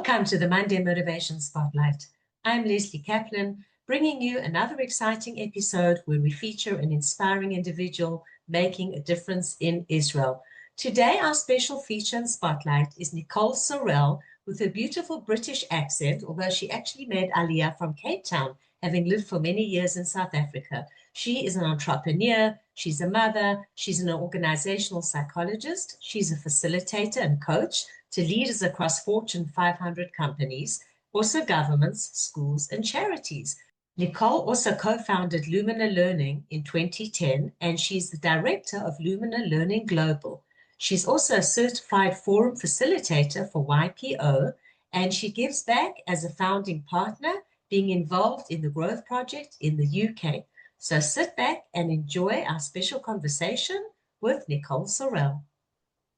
Welcome to the Monday Motivation Spotlight. I'm Lesley Kaplan, bringing you another exciting episode where we feature an inspiring individual making a difference in Israel. Today, our special feature and spotlight is Nicole Sorrell with a beautiful British accent, although she actually made Aliyah from Cape Town, having lived for many years in South Africa. She is an entrepreneur, she's a mother, she's an organizational psychologist, she's a facilitator and coach to leaders across Fortune 500 companies, also governments, schools, and charities. Nicole also co-founded Lumina Learning in 2010, and she's the director of Lumina Learning Global. She's also a certified forum facilitator for YPO, and she gives back as a founding partner, being involved in the Growth Project in the UK. So sit back and enjoy our special conversation with Nicole Sorrell.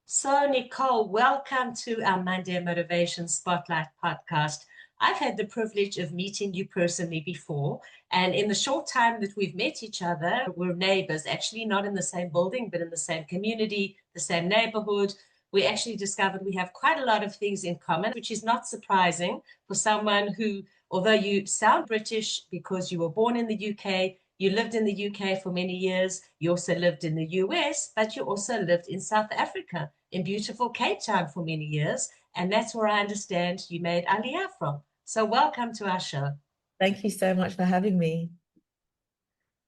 So, Nicole, welcome to our Monday Motivation Spotlight podcast. I've had the privilege of meeting you personally before, and in the short time that we've met each other, we're neighbors, actually not in the same building, but in the same community, the same neighborhood. We actually discovered we have quite a lot of things in common, which is not surprising for someone who, although you sound British because you were born in the UK, you lived in the UK for many years, you also lived in the US, but you also lived in South Africa, in beautiful Cape Town for many years. And that's where I understand you made Aliyah from. So welcome to our show. Thank you so much for having me.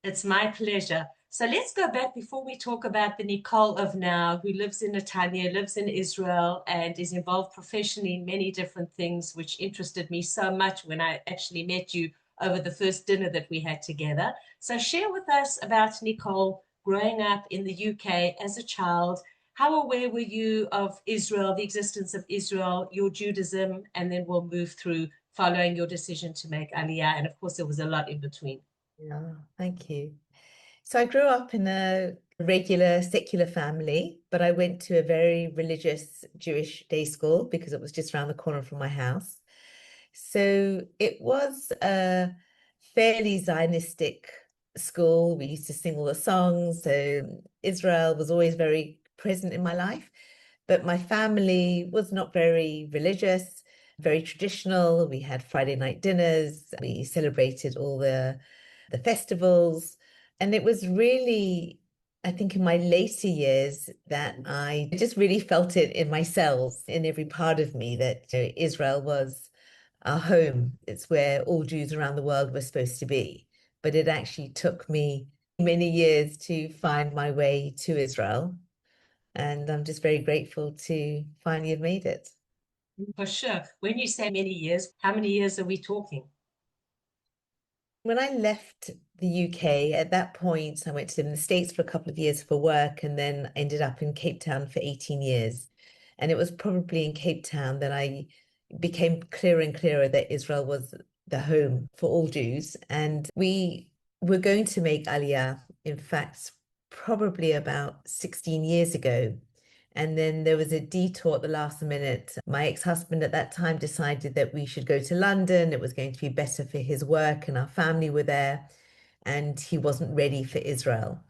It's my pleasure. So let's go back before we talk about the Nicole of now, who lives in Netanya, lives in Israel, and is involved professionally in many different things, which interested me so much when I actually met you over the first dinner that we had together. So share with us about Nicole growing up in the UK as a child. How aware were you of Israel, the existence of Israel, your Judaism, and then we'll move through following your decision to make Aliyah. And of course, there was a lot in between. Yeah, thank you. So I grew up in a regular secular family, but I went to a very religious Jewish day school because it was just around the corner from my house. So it was a fairly Zionistic school. We used to sing all the songs. So Israel was always very present in my life, but my family was not very religious, very traditional. We had Friday night dinners. We celebrated all the festivals. And it was really, I think, in my later years that I just really felt it in my cells, in every part of me, that Israel was our home. It's where all Jews around the world were supposed to be. But it actually took me many years to find my way to Israel. And I'm just very grateful to finally have made it. For sure. When you say many years, how many years are we talking? When I left the UK, at that point, I went to live in the States for a couple of years for work and then ended up in Cape Town for 18 years. And it was probably in Cape Town that I became clearer and clearer that Israel was the home for all Jews. And we were going to make Aliyah, in fact, probably about 16 years ago. And then there was a detour at the last minute. My ex-husband at that time decided that we should go to London. It was going to be better for his work, and our family were there, and he wasn't ready for Israel.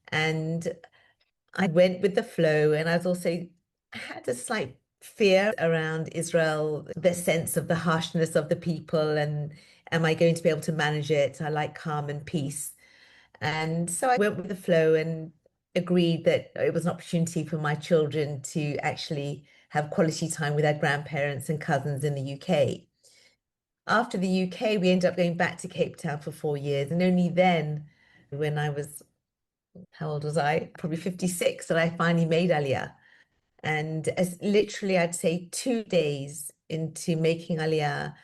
And I went with the flow, and I had a slight fear around Israel, the sense of the harshness of the people, and am I going to be able to manage it? I like calm and peace. And so I went with the flow and agreed that it was an opportunity for my children to actually have quality time with their grandparents and cousins in the UK. After the UK, we ended up going back to Cape Town for 4 years. And only then, when I was, how old was I? Probably 56, that I finally made Aliyah. And as literally, I'd say 2 days into making Aliyah,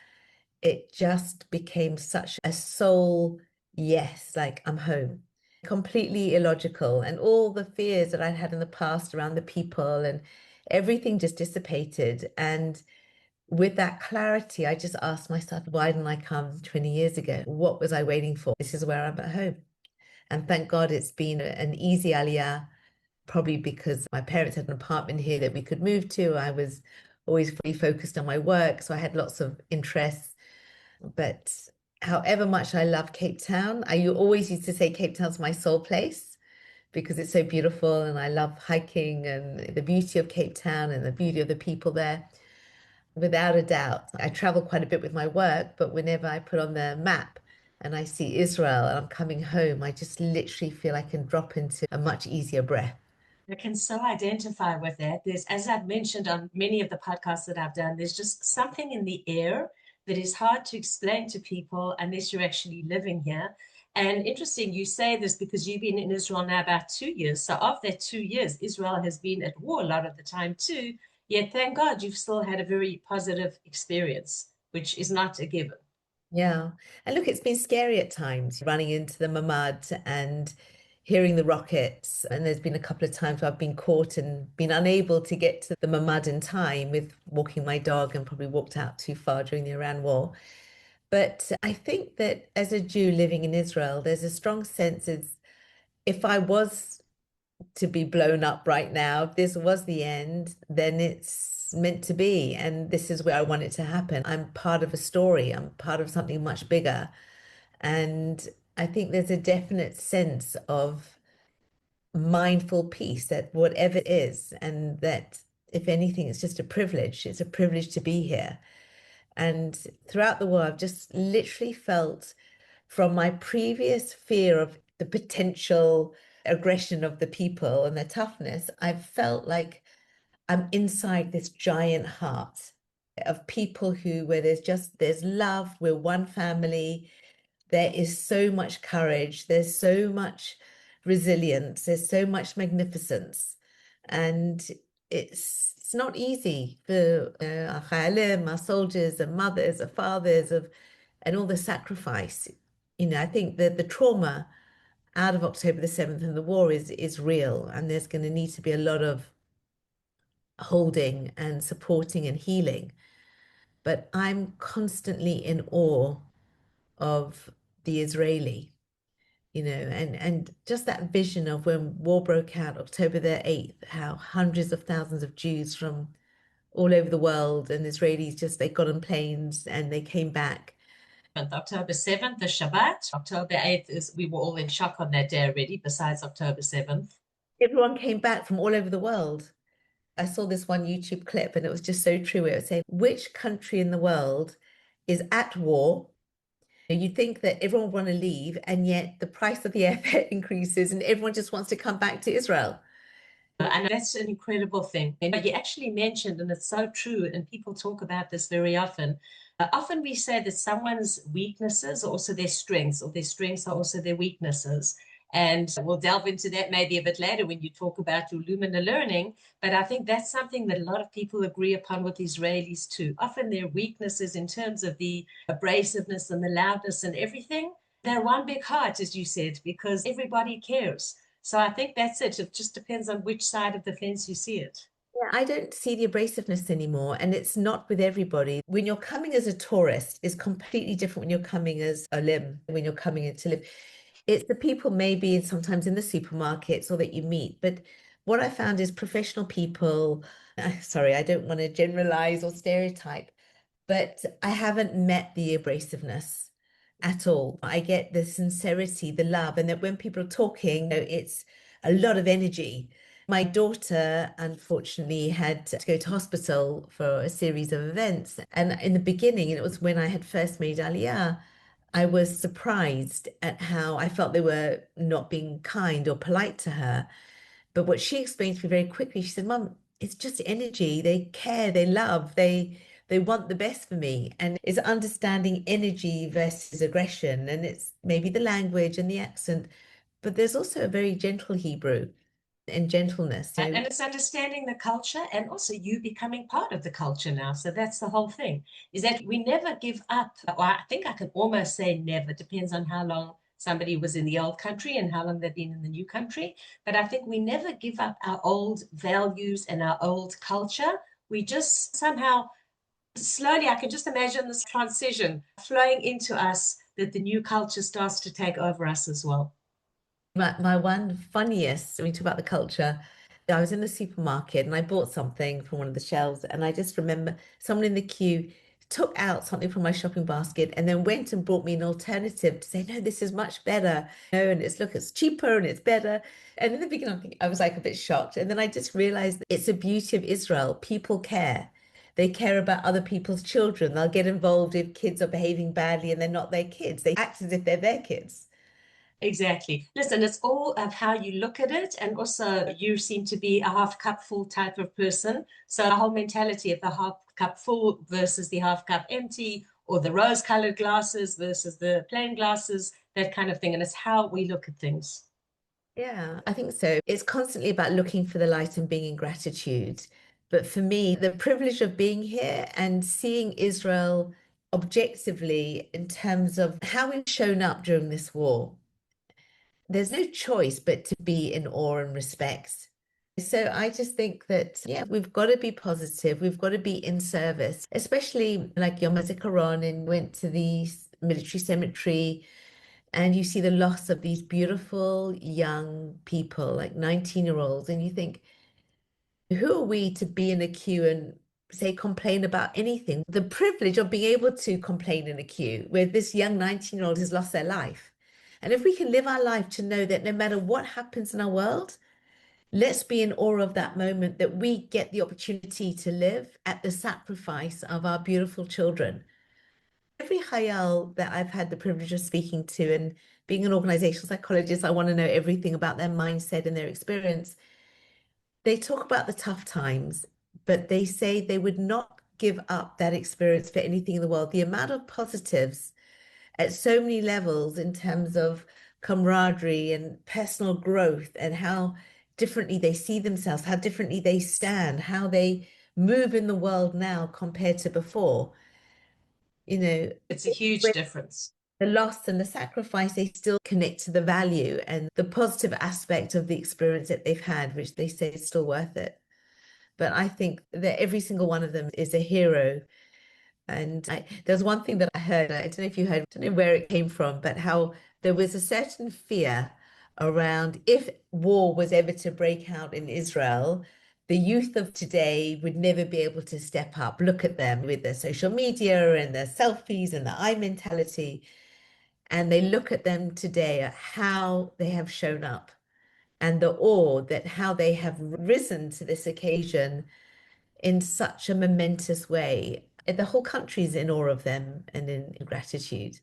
it just became such a soul yes, like I'm home. Completely illogical. And all the fears that I'd had in the past around the people and everything just dissipated. And with that clarity, I just asked myself, why didn't I come 20 years ago? What was I waiting for? This is where I'm at home. And thank God it's been an easy Aliyah, probably because my parents had an apartment here that we could move to. I was always fully focused on my work, so I had lots of interests. But however much I love Cape Town, I always used to say Cape Town's my soul place because it's so beautiful and I love hiking and the beauty of Cape Town and the beauty of the people there. Without a doubt. I travel quite a bit with my work, but whenever I put on the map and I see Israel and I'm coming home, I just literally feel I can drop into a much easier breath. I can so identify with that. There's, as I've mentioned on many of the podcasts that I've done, there's just something in the air that is hard to explain to people unless you're actually living here. And interesting, you say this because you've been in Israel now about 2 years. So, of that 2 years, Israel has been at war a lot of the time too. Yet, thank God, you've still had a very positive experience, which is not a given. Yeah. And look, it's been scary at times running into the Mamad and hearing the rockets. And there's been a couple of times where I've been caught and been unable to get to the Mamad in time with walking my dog and probably walked out too far during the Iran war. But I think that as a Jew living in Israel, there's a strong sense is if I was to be blown up right now, if this was the end, then it's meant to be. And this is where I want it to happen. I'm part of a story, I'm part of something much bigger. And I think there's a definite sense of mindful peace that whatever it is, and that if anything, it's just a privilege. It's a privilege to be here. And throughout the war, I've just literally felt from my previous fear of the potential aggression of the people and their toughness, I've felt like I'm inside this giant heart of people who, where there's love, we're one family. There is so much courage, there's so much resilience, there's so much magnificence. And it's not easy for our chayalim, our soldiers, and mothers, and fathers of and all the sacrifice. I think that the trauma out of October the 7th and the war is real, and there's going to need to be a lot of holding and supporting and healing. But I'm constantly in awe of the Israeli, and just that vision of when war broke out, October the 8th, how hundreds of thousands of Jews from all over the world and Israelis just they got on planes and they came back. October 7th, the Shabbat. October 8th is, we were all in shock on that day already, besides October 7th. Everyone came back from all over the world. I saw this one YouTube clip and it was just so true. It was saying, which country in the world is at war? You'd think that everyone would want to leave, and yet the price of the airfare increases and everyone just wants to come back to Israel. And that's an incredible thing. And you actually mentioned, and it's so true, and people talk about this very often. Often we say that someone's weaknesses are also their strengths, or their strengths are also their weaknesses. And we'll delve into that maybe a bit later when you talk about your Lumina Learning. But I think that's something that a lot of people agree upon with Israelis too. Often their weaknesses in terms of the abrasiveness and the loudness and everything, they're one big heart, as you said, because everybody cares. So I think that's it. It just depends on which side of the fence you see it. Yeah, I don't see the abrasiveness anymore, and it's not with everybody. When you're coming as a tourist, is completely different when you're coming as a limb, when you're coming in to live. It's the people maybe sometimes in the supermarkets or that you meet. But what I found is professional people, sorry, I don't want to generalize or stereotype, but I haven't met the abrasiveness at all. I get the sincerity, the love, and that when people are talking, it's a lot of energy. My daughter, unfortunately, had to go to hospital for a series of events. And in the beginning, and it was when I had first made Aliyah, I was surprised at how I felt they were not being kind or polite to her. But what she explained to me very quickly, she said, Mum, it's just energy. They care, they love, they want the best for me. And it's understanding energy versus aggression. And it's maybe the language and the accent, but there's also a very gentle Hebrew and gentleness. And it's understanding the culture and also you becoming part of the culture now. So that's the whole thing, is that we never give up. Or I think I can almost say never, depends on how long somebody was in the old country and how long they've been in the new country. But I think we never give up our old values and our old culture. We just somehow slowly, I can just imagine this transition flowing into us that the new culture starts to take over us as well. My one funniest, when we talk about the culture, I was in the supermarket and I bought something from one of the shelves, and I just remember someone in the queue took out something from my shopping basket and then went and brought me an alternative to say, no, this is much better. No, and it's cheaper and it's better. And in the beginning, I was like a bit shocked. And then I just realized that it's the beauty of Israel. People care. They care about other people's children. They'll get involved if kids are behaving badly and they're not their kids. They act as if they're their kids. Exactly. Listen, it's all of how you look at it. And also, you seem to be a half cup full type of person. So, the whole mentality of the half cup full versus the half cup empty, or the rose colored glasses versus the plain glasses, that kind of thing. And it's how we look at things. Yeah, I think so. It's constantly about looking for the light and being in gratitude. But for me, the privilege of being here and seeing Israel objectively in terms of how we've shown up during this war, there's no choice but to be in awe and respect. So I just think that, yeah, we've got to be positive. We've got to be in service, especially like Yom HaZikaron and went to the military cemetery and you see the loss of these beautiful young people, like 19-year-olds, and you think, who are we to be in a queue and say complain about anything? The privilege of being able to complain in a queue where this young 19-year-old has lost their life. And if we can live our life to know that no matter what happens in our world, let's be in awe of that moment that we get the opportunity to live at the sacrifice of our beautiful children. Every Hayal that I've had the privilege of speaking to and being an organizational psychologist, I want to know everything about their mindset and their experience. They talk about the tough times, but they say they would not give up that experience for anything in the world. The amount of positives at so many levels in terms of camaraderie and personal growth and how differently they see themselves, how differently they stand, how they move in the world now compared to before. You know, It's a huge difference. the loss and the sacrifice, they still connect to the value and the positive aspect of the experience that they've had, which they say is still worth it. But I think that every single one of them is a hero. And there's one thing that I heard, I don't know if you heard, I don't know where it came from, but how there was a certain fear around if war was ever to break out in Israel, the youth of today would never be able to step up. Look at them with their social media and their selfies and the I mentality. And they look at them today at how they have shown up and the awe that how they have risen to this occasion in such a momentous way. The whole country's in awe of them and in gratitude.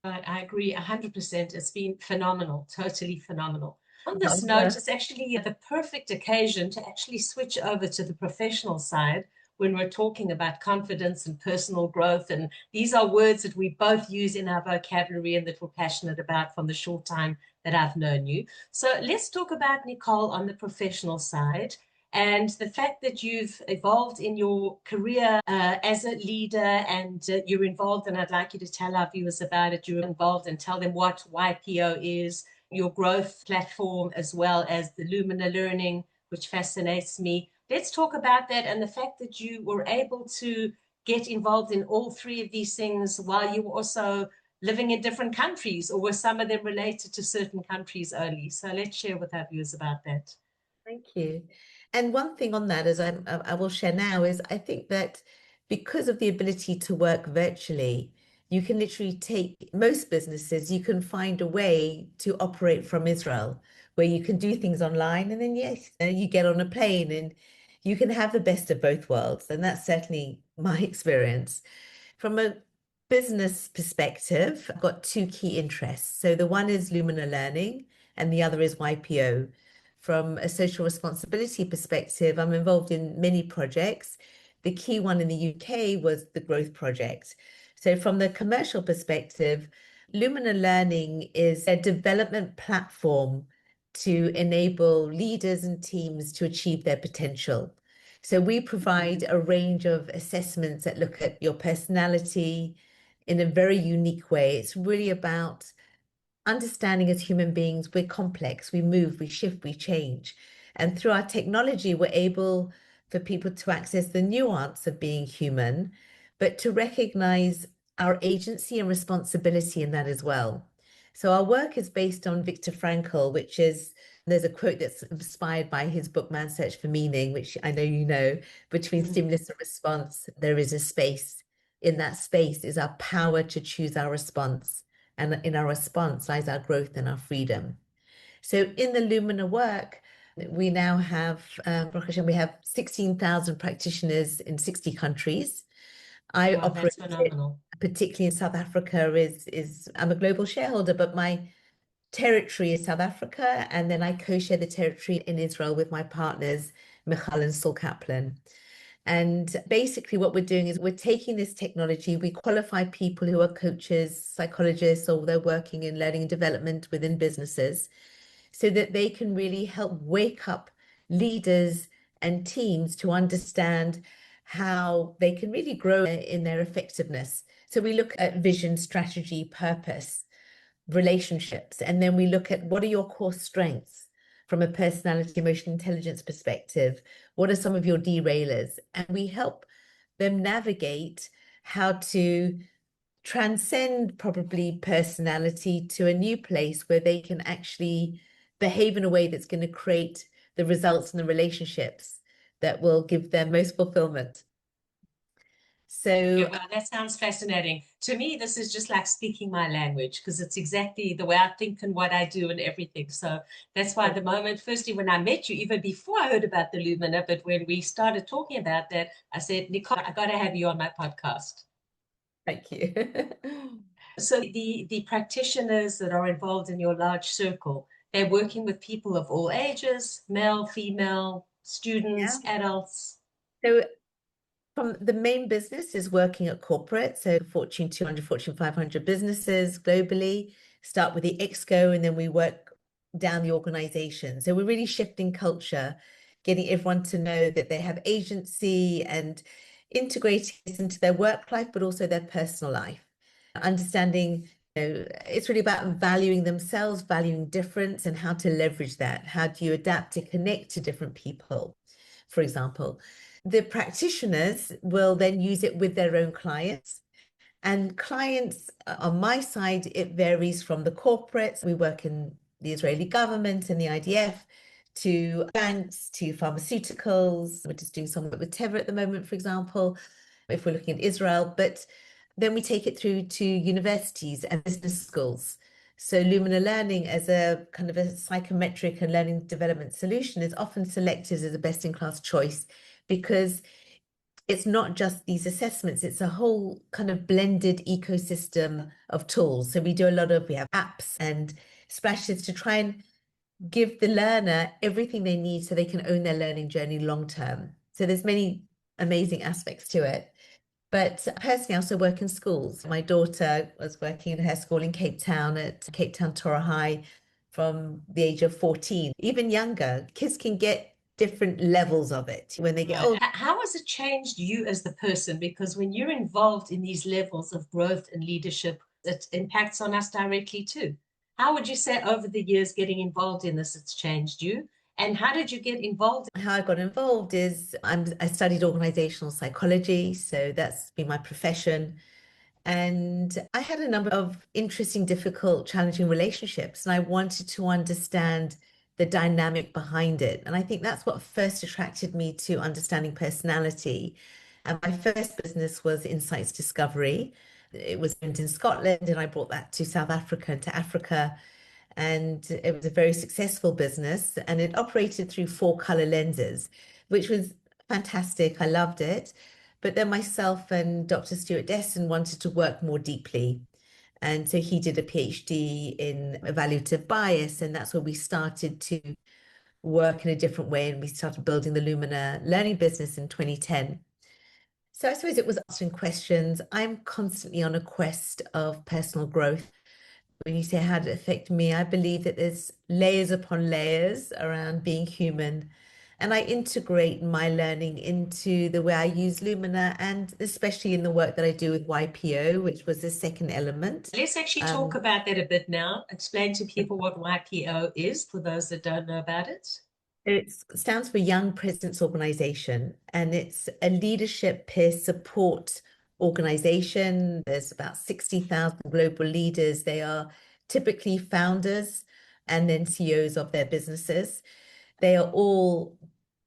I agree 100%. It's been phenomenal, totally phenomenal. On this note, Wowza. it's actually the perfect occasion to actually switch over to the professional side when we're talking about confidence and personal growth. And these are words that we both use in our vocabulary and that we're passionate about from the short time that I've known you. So let's talk about Nicole on the professional side and the fact that you've evolved in your career as a leader and you're involved, and I'd like you to tell our viewers about it. You're involved and tell them what YPO is, your growth platform, as well as the Lumina Learning, which fascinates me. Let's talk about that and the fact that you were able to get involved in all three of these things while you were also living in different countries, or were some of them related to certain countries only? So let's share with our viewers about that. Thank you. And one thing on that, I will share now, is I think that because of the ability to work virtually, you can literally take most businesses, you can find a way to operate from Israel where you can do things online and then, yes, you get on a plane and you can have the best of both worlds. And that's certainly my experience. From a business perspective, I've got two key interests. So the one is Lumina Learning and the other is YPO. From a social responsibility perspective, I'm involved in many projects. The key one in the UK was the Growth Project. So from the commercial perspective, Lumina Learning is a development platform to enable leaders and teams to achieve their potential. So we provide a range of assessments that look at your personality in a very unique way. It's really about understanding as human beings, we're complex, we move, we shift, we change. And through our technology, we're able for people to access the nuance of being human, but to recognize our agency and responsibility in that as well. So our work is based on Viktor Frankl, which is, there's a quote that's inspired by his book, Man's Search for Meaning, which I know you know, between stimulus and response, there is a space. In that space is our power to choose our response. And in our response lies our growth and our freedom. So in the Lumina work, We now have, Baruch Hashem, we have 16,000 practitioners in 60 countries. I Wow, operate that's phenomenal. particularly in South Africa is I'm a global shareholder, but my territory is South Africa, and then I co-share the territory in Israel with my partners, Michal and Nicole Kaplan. And basically, what we're doing is we're taking this technology, we qualify people who are coaches, psychologists, or they're working in learning and development within businesses so that they can really help wake up leaders and teams to understand how they can really grow in their effectiveness. So we look at vision, strategy, purpose, relationships, and then we look at what are your core strengths from a personality, emotional intelligence perspective. What are some of your derailers? And we help them navigate how to transcend probably personality to a new place where they can actually behave in a way that's going to create the results and the relationships that will give them most fulfillment. Yeah, So wow, that sounds fascinating. To me, this is just like speaking my language because it's exactly the way I think and what I do and everything. So that's why at the moment, firstly, when I met you, even before I heard about the Lumina, but when we started talking about that, I said, Nicole, I got to have you on my podcast. thank you. So the practitioners that are involved in your large circle, they're working with people of all ages, male, female, Yeah. students, adults. So from the main business is working at corporate, so Fortune 200, Fortune 500 businesses globally, start with the exco, and then we work down the organization. So we're really shifting culture, getting everyone to know that they have agency and integrating this into their work life, but also their personal life. Understanding, it's really about valuing themselves, valuing difference, and how to leverage that. How do you adapt to connect to different people, for example? The practitioners will then use it with their own clients. And clients on my side, it varies from the corporates. We work in the Israeli government and the IDF to banks, to pharmaceuticals. We're just doing some work with Teva at the moment, for example, if we're looking at Israel. But then we take it through to universities and business schools. So Lumina Learning as a kind of a psychometric and learning development solution is often selected as a best-in-class choice because it's not just these assessments, it's a whole kind of blended ecosystem of tools. So we have apps and splashes to try and give the learner everything they need so they can own their learning journey long term. So there's many amazing aspects to it. But personally, I also work in schools. My daughter was working in her school in Cape Town at Cape Town Torah High from the age of 14, even younger. Kids can get different levels of it when they get Right. older. How has it changed you as the person? Because when you're involved in these levels of growth and leadership, it impacts on us directly too. How would you say over the years getting involved in this, it's changed you? And how did you get involved? How I got involved is I studied organizational psychology, so that's been my profession. And I had a number of interesting, difficult, challenging relationships, and I wanted to understand the dynamic behind it. And I think that's what first attracted me to understanding personality. And my first business was Insights Discovery. It was owned in Scotland, and I brought that to South Africa and to Africa. And it was a very successful business, and it operated through four color lenses, which was fantastic. I loved it. But then myself and Dr. Stuart Desson wanted to work more deeply. And so he did a PhD in evaluative bias, and that's where we started to work in a different way. And we started building the Lumina Learning business in 2010. So I suppose it was answering questions. I'm constantly on a quest of personal growth. When you say how did it affect me, I believe that there's layers upon layers around being human. And I integrate my learning into the way I use Lumina and especially in the work that I do with YPO, which was the second element. Let's actually talk Um, about that a bit now. Explain to people what YPO is for those that don't know about it. It stands for Young Presidents Organization, and it's a leadership peer support organization. There's about 60,000 global leaders. They are typically founders and then CEOs of their businesses. They are all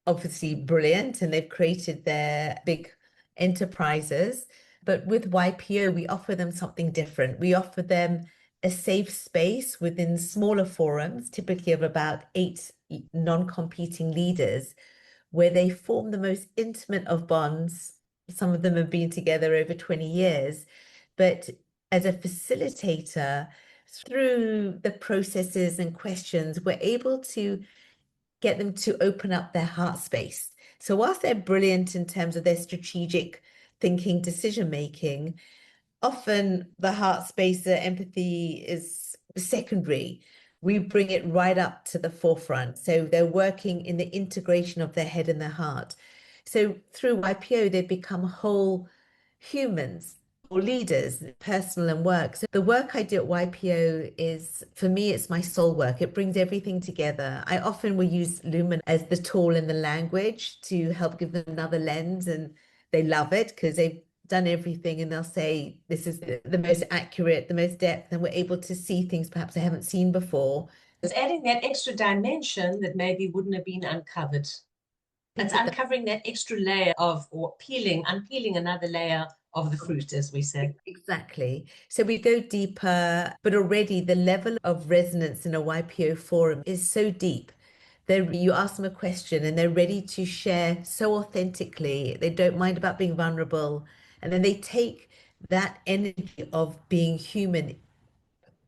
obviously brilliant and they've created their big enterprises. But with YPO, we offer them something different. We offer them a safe space within smaller forums, typically of about 8 non-competing leaders where they form the most intimate of bonds. Some of them have been together over 20 years, but as a facilitator, through the processes and questions, we're able to get them to open up their heart space. So whilst they're brilliant in terms of their strategic thinking, decision making, often the heart space, the empathy is secondary. We bring it right up to the forefront. So they're working in the integration of their head and their heart. So through YPO, they've become whole humans or leaders, personal and work. So the work I do at YPO is, for me, it's my soul work. It brings everything together. I often will use Lumen as the tool and the language to help give them another lens, and they love it because they've done everything and they'll say this is the most accurate, the most depth, and we're able to see things perhaps I haven't seen before. It's adding that extra dimension that maybe wouldn't have been uncovered. It's uncovering that extra layer of, or unpeeling another layer of the fruit, as we say. Exactly. So we go deeper, but already the level of resonance in a YPO forum is so deep. You ask them a question and they're ready to share so authentically. They don't mind about being vulnerable. And then they take that energy of being human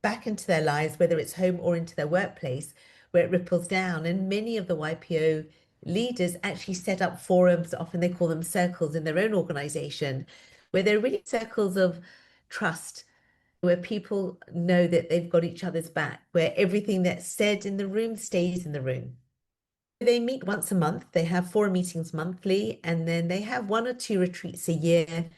back into their lives, whether it's home or into their workplace, where it ripples down. And many of the YPO leaders actually set up forums, often they call them circles in their own organization, where they're really circles of trust, where people know that they've got each other's back, where everything that's said in the room stays in the room. They meet once a month, they have 4 meetings monthly, and then they have 1 or 2 retreats a year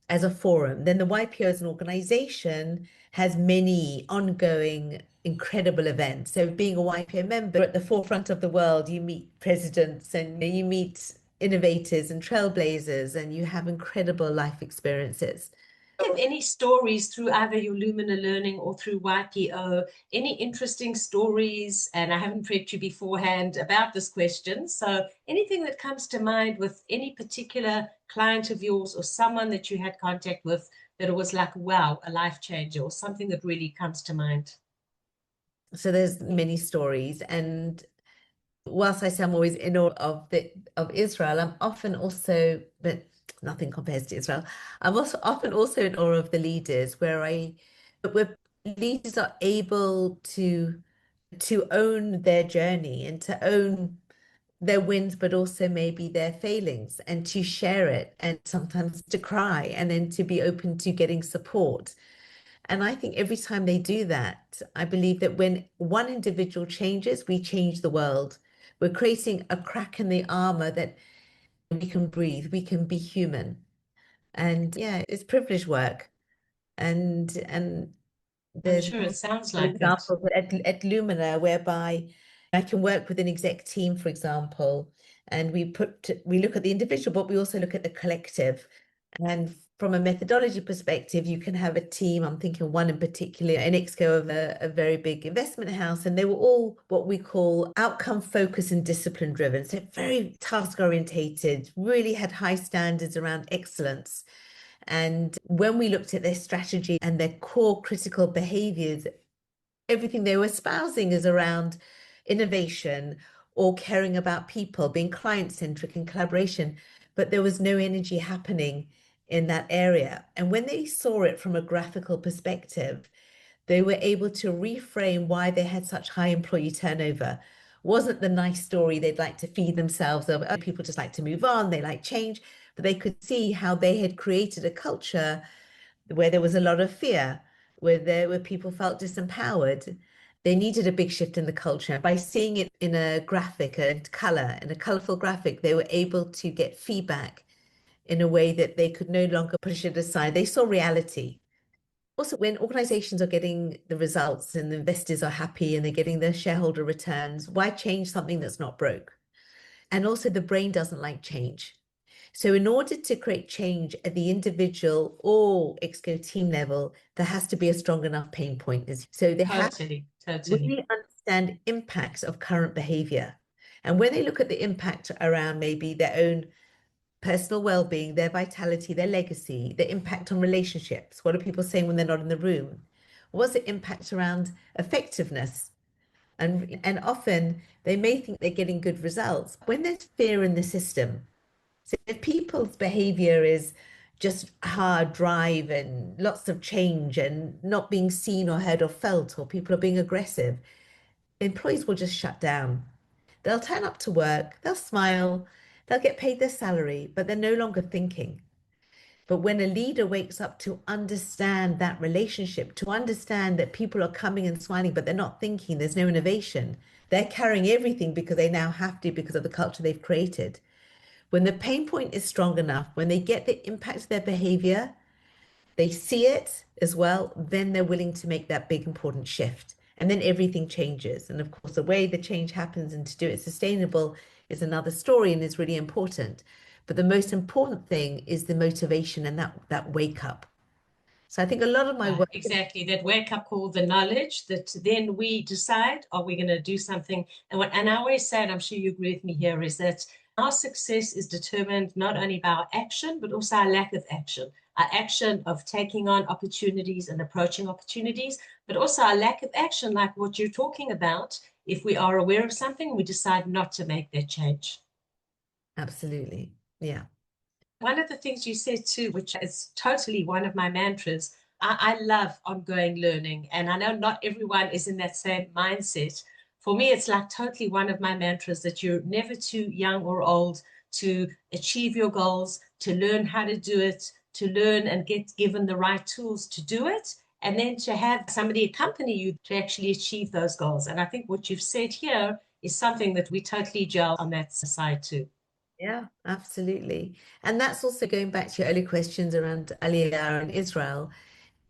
as a forum. Then the YPO as an organization has many ongoing incredible events. So being a YPO member at the forefront of the world, you meet presidents and you meet innovators and trailblazers, and you have incredible life experiences. Do you have any stories through either your Lumina Learning or through YPO, any interesting stories? And I haven't prepped you beforehand about this question. So anything that comes to mind with any particular client of yours or someone that you had contact with that it was like, wow, a life changer, or something that really comes to mind? So there's many stories, and whilst I say I'm always in awe of Israel, I'm often also, but nothing compares to Israel. I'm also often also in awe of the leaders, where leaders are able to own their journey and to own their wins, but also maybe their failings, and to share it, and sometimes to cry, and then to be open to getting support. And I think every time they do that, I believe that when one individual changes, we change the world. We're creating a crack in the armor that we can breathe, we can be human. And yeah, it's privileged work. And I'm there's sure it sounds an like it. example at Lumina whereby I can work with an exec team, for example, and we look at the individual, but we also look at the collective. And from a methodology perspective, you can have a team. I'm thinking one in particular, an exco of a very big investment house, and they were all what we call outcome focused and discipline driven. So very task orientated, really had high standards around excellence. And when we looked at their strategy and their core critical behaviors, everything they were espousing is around innovation or caring about people, being client-centric and collaboration, but there was no energy happening in that area. And when they saw it from a graphical perspective, they were able to reframe why they had such high employee turnover. Wasn't the nice story they'd like to feed themselves of, oh, people just like to move on, they like change, but they could see how they had created a culture where there was a lot of fear, where people felt disempowered. They needed a big shift in the culture. By seeing it in a graphic and color, in a colorful graphic, they were able to get feedback in a way that they could no longer push it aside. They saw reality. Also, when organizations are getting the results and the investors are happy and they're getting their shareholder returns, why change something that's not broke? And also, the brain doesn't like change. So in order to create change at the individual or exco team level, there has to be a strong enough pain point. So they have to Totally. really understand impacts of current behavior. And when they look at the impact around maybe their own personal well-being, their vitality, their legacy, the impact on relationships, what are people saying when they're not in the room? What's the impact around effectiveness? And often they may think they're getting good results. When there's fear in the system, so if people's behavior is just hard drive and lots of change and not being seen or heard or felt, or people are being aggressive, employees will just shut down. They'll turn up to work, they'll smile, they'll get paid their salary, but they're no longer thinking. But when a leader wakes up to understand that relationship, to understand that people are coming and smiling, but they're not thinking, there's no innovation. They're carrying everything because they now have to because of the culture they've created. When the pain point is strong enough, when they get the impact of their behavior, they see it as well, then they're willing to make that big important shift. And then everything changes. And of course, the way the change happens and to do it sustainable is another story and is really important. But the most important thing is the motivation and that wake up. So I think a lot of my Right, work, exactly. That wake up call, the knowledge that then we decide, are we going to do something? And I always say, and I'm sure you agree with me here, is that our success is determined not only by our action, but also our lack of action. Our action of taking on opportunities and approaching opportunities, but also our lack of action, like what you're talking about. If we are aware of something, we decide not to make that change. absolutely. Yeah. One of the things you said too, which is totally one of my mantras, I love ongoing learning. And I know not everyone is in that same mindset. For me, it's like totally one of my mantras that you're never too young or old to achieve your goals, to learn how to do it, to learn and get given the right tools to do it, and then to have somebody accompany you to actually achieve those goals. And I think what you've said here is something that we totally gel on that side too. Yeah, absolutely. And that's also going back to your early questions around Aliyah and Israel.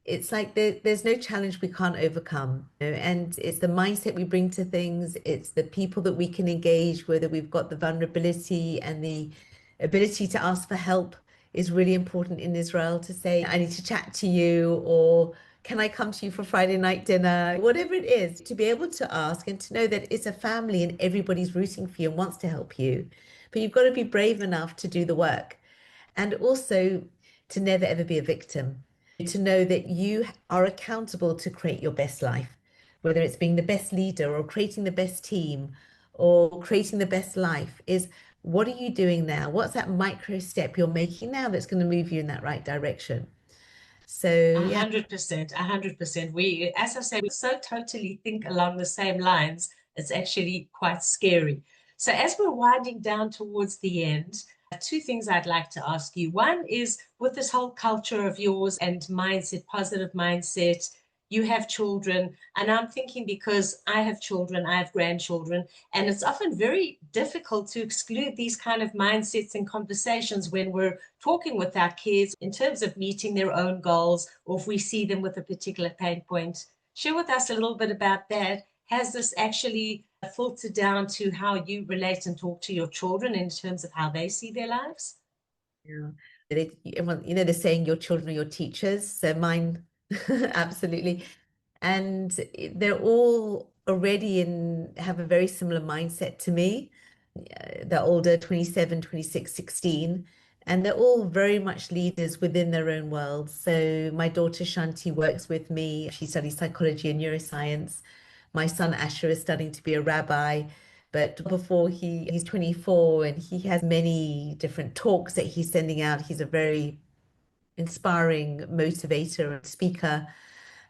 It's like there's no challenge we can't overcome, and it's the mindset we bring to things. It's the people that we can engage, whether we've got the vulnerability and the ability to ask for help is really important in Israel to say, I need to chat to you, or can I come to you for Friday night dinner? Whatever it is, to be able to ask and to know that it's a family and everybody's rooting for you and wants to help you. But you've got to be brave enough to do the work and also to never ever be a victim, to know that you are accountable to create your best life, whether it's being the best leader or creating the best team or creating the best life, is what are you doing now? What's that micro step you're making now that's going to move you in that right direction? So, A yeah. hundred percent, 100%. We, as I say, we so totally think along the same lines. It's actually quite scary. So, as we're winding down towards the end, two things I'd like to ask you. One is with this whole culture of yours and mindset, positive mindset, you have children, and I'm thinking because I have children, I have grandchildren, and it's often very difficult to exclude these kind of mindsets and conversations when we're talking with our kids in terms of meeting their own goals, or if we see them with a particular pain point. Share with us a little bit about that. Has this actually filtered down to how you relate and talk to your children in terms of how they see their lives? Yeah. Everyone, they're saying your children are your teachers. So mine, absolutely. And they're all already have a very similar mindset to me. They're older, 27, 26, 16, and they're all very much leaders within their own world. So my daughter Shanti works with me. She studies psychology and neuroscience. My son Asher is studying to be a rabbi. But before he's 24 and he has many different talks that he's sending out. He's a very inspiring motivator and speaker.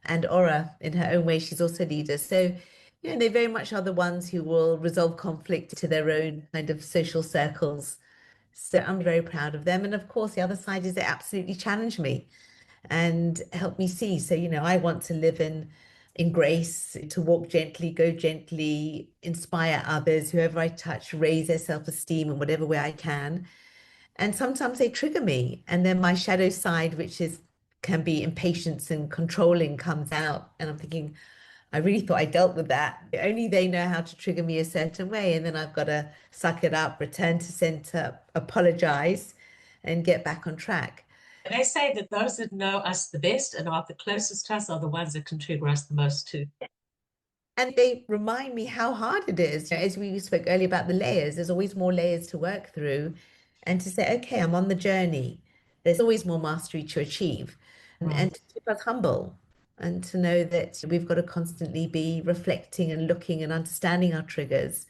And Aura, in her own way, she's also a leader. So, they very much are the ones who will resolve conflict to their own kind of social circles. So I'm very proud of them. And of course, the other side is they absolutely challenge me and help me see. So, I want to live in grace, to walk gently, go gently, inspire others, whoever I touch, raise their self-esteem in whatever way I can. And sometimes they trigger me. And then my shadow side, which is can be impatience and controlling, comes out. And I'm thinking, I really thought I dealt with that. Only they know how to trigger me a certain way. And then I've got to suck it up, return to center, apologize, and get back on track. They say that those that know us the best and are the closest to us are the ones that can trigger us the most too. And they remind me how hard it is. As we spoke earlier about the layers, there's always more layers to work through. And to say, okay, I'm on the journey. There's always more mastery to achieve and Right. to keep us humble. and to know that we've got to constantly be reflecting and looking and understanding our triggers,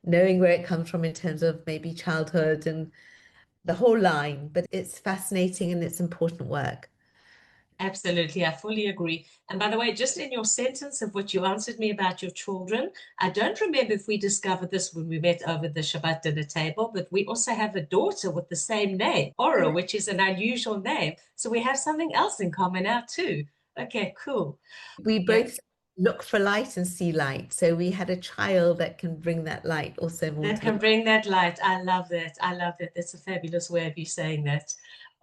knowing where it comes from in terms of maybe childhood and the whole line. But it's fascinating and it's important work. Absolutely, I fully agree. And by the way, just in your sentence of what you answered me about your children, I don't remember if we discovered this when we met over the Shabbat dinner table, but we also have a daughter with the same name, Ora, which is an unusual name. So we have something else in common now too. Okay, cool. We Yeah, both look for light and see light. So we had a child that can bring that light also more that to the can bring that light. I love that. I love that. That's a fabulous way of you saying that.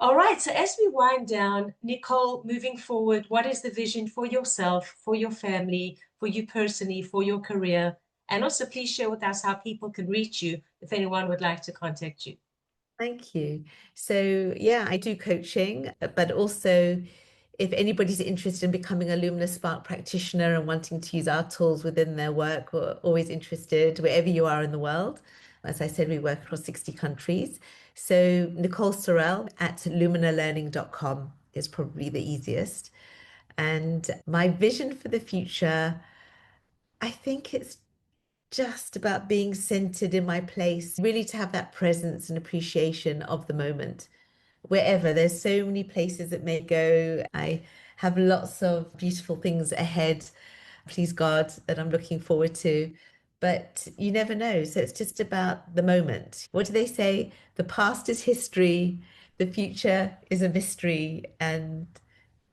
All right. So as we wind down, Nicole, moving forward, what is the vision for yourself, for your family, for you personally, for your career? And also, please share with us how people can reach you if anyone would like to contact you. Thank you. So, yeah, I do coaching, but also if anybody's interested in becoming a Lumina Spark practitioner and wanting to use our tools within their work, we're always interested wherever you are in the world. As I said, we work across 60 countries. So, Nicole Sorrell at luminalearning.com is probably the easiest. And my vision for the future, I think it's just about being centered in my place, really to have that presence and appreciation of the moment. Wherever there's so many places that may go, I have lots of beautiful things ahead, please God, that I'm looking forward to. But you never know. So it's just about the moment. What do they say? The past is history, the future is a mystery, and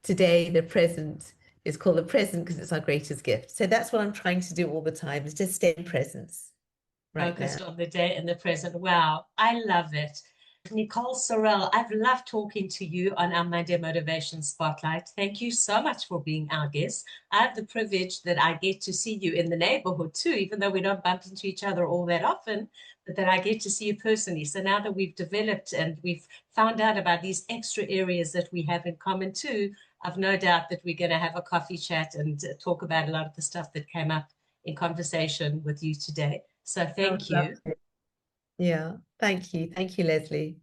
today, the present is called the present because it's our greatest gift. So that's what I'm trying to do all the time is just stay in presence right now. Focused on the day and the present. Wow, I love it. Nicole Sorrell, I've loved talking to you on our Monday Motivation Spotlight. Thank you so much for being our guest. I have the privilege that I get to see you in the neighborhood too, even though we don't bump into each other all that often, but that I get to see you personally. So now that we've developed and we've found out about these extra areas that we have in common too, I've no doubt that we're going to have a coffee chat and talk about a lot of the stuff that came up in conversation with you today. So I would thank love you. to. Yeah. Thank you. Thank you, Lesley.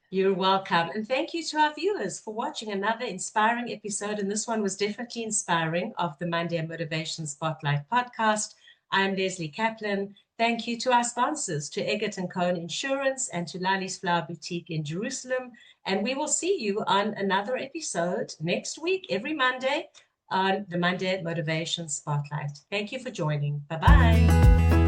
You're welcome. And thank you to our viewers for watching another inspiring episode. And this one was definitely inspiring of the Monday Motivation Spotlight podcast. I'm Lesley Kaplan. Thank you to our sponsors, to Eggert & Cohn Insurance and to Lali's Flower Boutique in Jerusalem. And we will see you on another episode next week, every Monday, on the Monday Motivation Spotlight. Thank you for joining. Bye-bye.